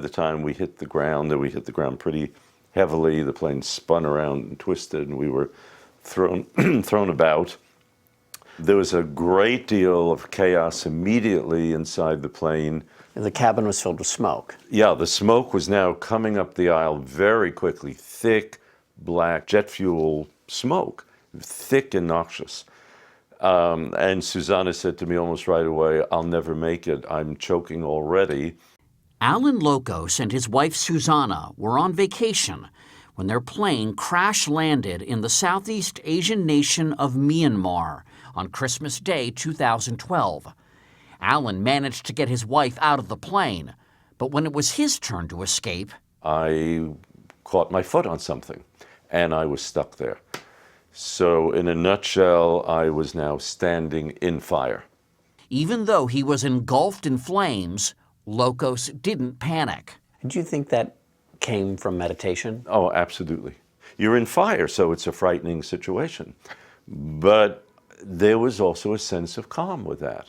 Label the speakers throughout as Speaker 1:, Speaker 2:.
Speaker 1: the time we hit the ground, and we hit the ground pretty heavily, the plane spun around and twisted, and we were thrown about. There was a great deal of chaos immediately inside the plane.
Speaker 2: And the cabin was filled with smoke.
Speaker 1: Yeah, the smoke was now coming up the aisle very quickly. Thick, black jet fuel smoke, thick and noxious. And Susanna said to me almost right away, "I'll never make it. I'm choking already."
Speaker 3: Alan Lokos and his wife Susanna were on vacation when their plane crash-landed in the Southeast Asian nation of Myanmar on Christmas Day 2012. Alan managed to get his wife out of the plane, but when it was his turn to escape,
Speaker 1: I caught my foot on something, and I was stuck there. So in a nutshell, I was now standing in fire.
Speaker 3: even though he was engulfed in flames, Lokos didn't panic.
Speaker 2: Do you think that came from meditation?
Speaker 1: Oh, absolutely. You're in fire, so it's a frightening situation. But there was also a sense of calm with that.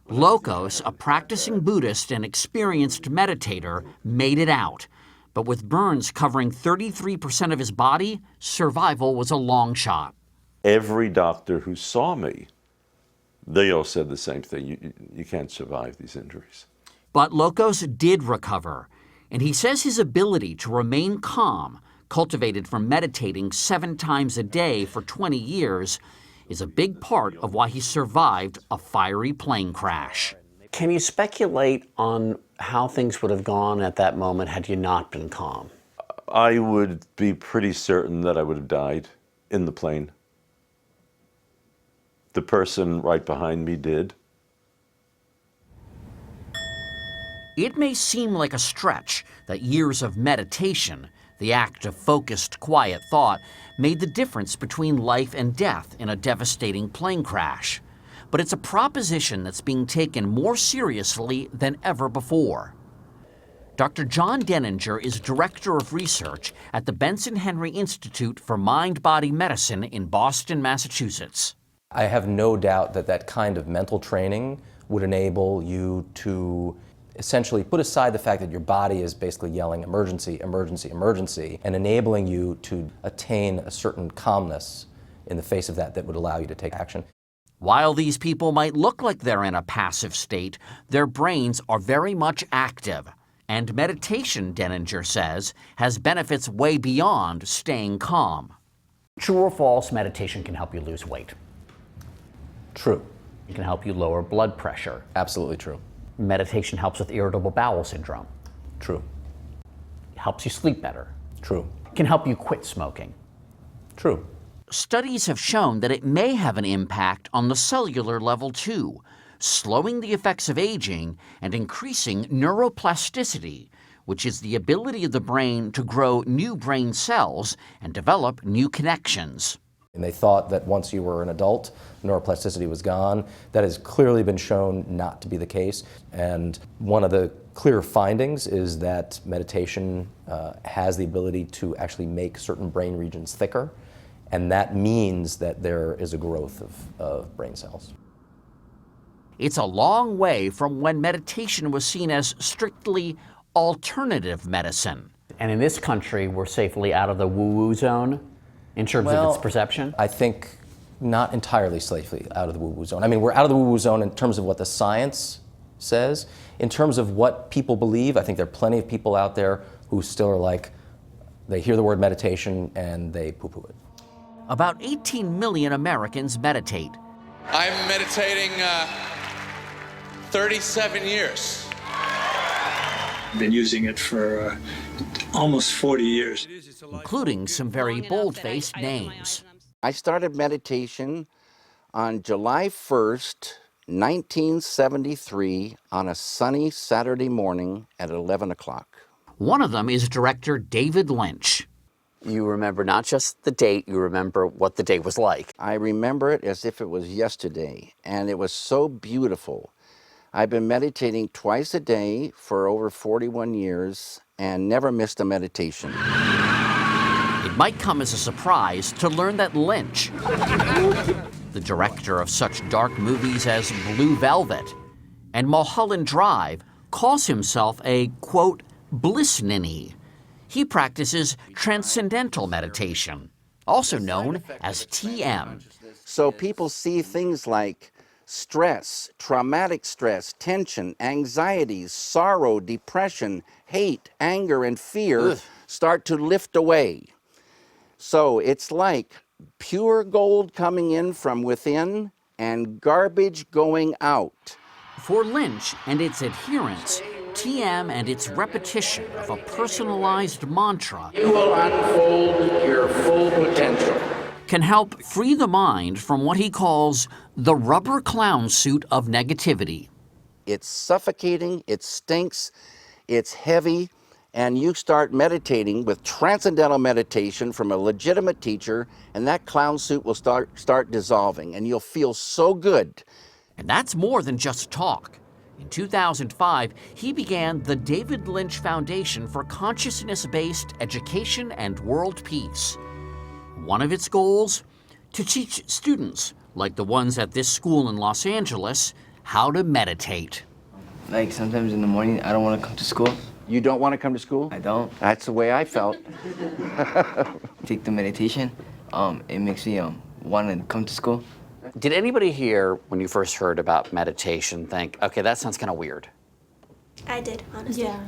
Speaker 3: Lokos, a practicing Buddhist and experienced meditator, made it out. But with burns covering 33% of his body, survival was a long shot.
Speaker 1: Every doctor who saw me, they all said the same thing. You can't survive these injuries.
Speaker 3: But Lokos did recover, and he says his ability to remain calm, cultivated from meditating 7 times a day for 20 years, is a big part of why he survived a fiery plane crash.
Speaker 2: Can you speculate on how things would have gone at that moment had you not been calm?
Speaker 1: I would be pretty certain that I would have died in the plane. The person right behind me did.
Speaker 3: It may seem like a stretch that years of meditation, the act of focused, quiet thought, made the difference between life and death in a devastating plane crash. But it's a proposition that's being taken more seriously than ever before. Dr. John Denninger is Director of Research at the Benson Henry Institute for Mind-Body Medicine in Boston, Massachusetts.
Speaker 4: I have no doubt that that kind of mental training would enable you to essentially put aside the fact that your body is basically yelling emergency, emergency, emergency, and enabling you to attain a certain calmness in the face of that that would allow you to take action.
Speaker 3: While these people might look like they're in a passive state, their brains are very much active. And meditation, Denninger says, has benefits way beyond staying calm.
Speaker 2: True or false, meditation can help you lose weight.
Speaker 4: True.
Speaker 2: It can help you lower blood pressure.
Speaker 4: Absolutely true.
Speaker 2: Meditation helps with irritable bowel syndrome.
Speaker 4: True.
Speaker 2: It helps you sleep better.
Speaker 4: True.
Speaker 2: It can help you quit smoking.
Speaker 4: True.
Speaker 3: Studies have shown that it may have an impact on the cellular level too, slowing the effects of aging and increasing neuroplasticity, which is the ability of the brain to grow new brain cells and develop new connections.
Speaker 4: And they thought that once you were an adult, neuroplasticity was gone. That has clearly been shown not to be the case. And one of the clear findings is that meditation has the ability to actually make certain brain regions thicker. And that means that there is a growth of brain cells.
Speaker 3: It's a long way from when meditation was seen as strictly alternative medicine.
Speaker 2: And in this country, we're safely out of the woo-woo zone in terms of its perception?
Speaker 4: I think not entirely safely out of the woo-woo zone. I mean, we're out of the woo-woo zone in terms of what the science says. In terms of what people believe, I think there are plenty of people out there who still are like, they hear the word meditation and they poo-poo it.
Speaker 3: About 18 million Americans meditate.
Speaker 5: I'm meditating 37 years.
Speaker 6: I've been using it for almost 40 years.
Speaker 3: Including some very bold-faced names.
Speaker 7: I started meditation on July 1st, 1973, on a sunny Saturday morning at 11 o'clock.
Speaker 3: One of them is director David Lynch.
Speaker 2: You remember not just the date, you remember what the day was like.
Speaker 7: I remember it as if it was yesterday, and it was so beautiful. I've been meditating twice a day for over 41 years and never missed a meditation.
Speaker 3: It might come as a surprise to learn that Lynch, the director of such dark movies as Blue Velvet and Mulholland Drive, calls himself a, quote, Blissnini. He practices transcendental meditation, also known as TM.
Speaker 7: So people see things like stress, traumatic stress, tension, anxieties, sorrow, depression, hate, anger, and fear start to lift away. So it's like pure gold coming in from within and garbage going out.
Speaker 3: For Lynch and its adherents, TM and its repetition of a personalized mantra
Speaker 7: You will unfold your full potential.
Speaker 3: can help free the mind from what he calls the rubber clown suit of negativity.
Speaker 7: It's suffocating, it stinks, it's heavy, and you start meditating with transcendental meditation from a legitimate teacher, and that clown suit will start dissolving, and you'll feel so good.
Speaker 3: And that's more than just talk. In 2005, he began the David Lynch Foundation for Consciousness-Based Education and World Peace. One of its goals? To teach students, like the ones at this school in Los Angeles, how to meditate.
Speaker 8: Like sometimes in the morning, I don't want to come to school.
Speaker 7: You don't want to come to school?
Speaker 8: I don't.
Speaker 7: That's the way I felt.
Speaker 8: Take the meditation. It makes me want to come to school.
Speaker 2: Did anybody here, when you first heard about meditation, think, okay, that sounds kind of weird?
Speaker 9: I did, honestly.
Speaker 10: Yeah.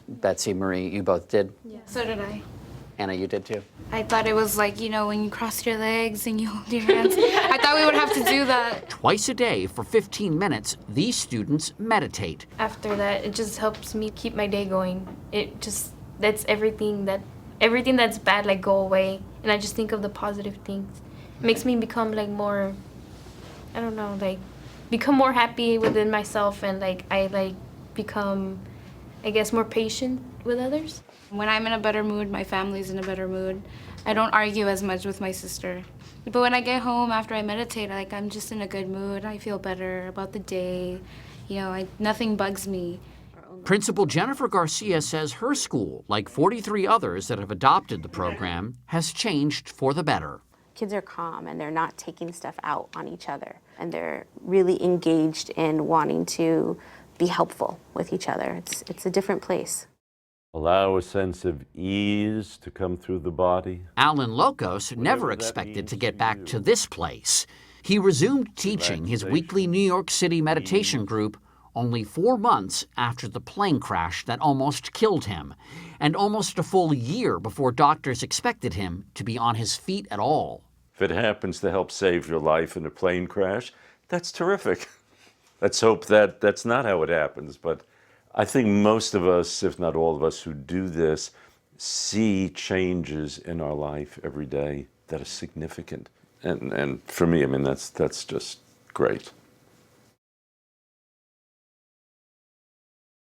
Speaker 2: Betsy, Marie, you both did?
Speaker 10: So did I.
Speaker 2: Anna, you did too?
Speaker 10: I thought it was like, when you cross your legs and you hold your hands. I thought we would have to do that.
Speaker 3: Twice a day for 15 minutes, these students meditate.
Speaker 10: After that, it just helps me keep my day going. That's everything that's bad, like, go away. And I just think of the positive things. It makes me become, like, more, I don't know, like, become more happy within myself, and, like, I become, I guess, more patient with others. When I'm in a better mood, my family's in a better mood. I don't argue as much with my sister. But when I get home after I meditate, I'm just in a good mood. I feel better about the day. Nothing bugs me.
Speaker 3: Principal Jennifer Garcia says her school, like 43 others that have adopted the program, has changed for the better.
Speaker 9: Kids are calm and they're not taking stuff out on each other. And they're really engaged in wanting to be helpful with each other. It's a different place.
Speaker 1: Allow a sense of ease to come through the body.
Speaker 3: Alan Locos never expected to get back to this place. He resumed teaching his weekly New York City meditation group only 4 months after the plane crash that almost killed him, and almost a full year before doctors expected him to be on his feet at all.
Speaker 1: If it happens to help save your life in a plane crash, that's terrific. Let's hope that that's not how it happens, but I think most of us, if not all of us who do this, see changes in our life every day that are significant. And for me, that's just great.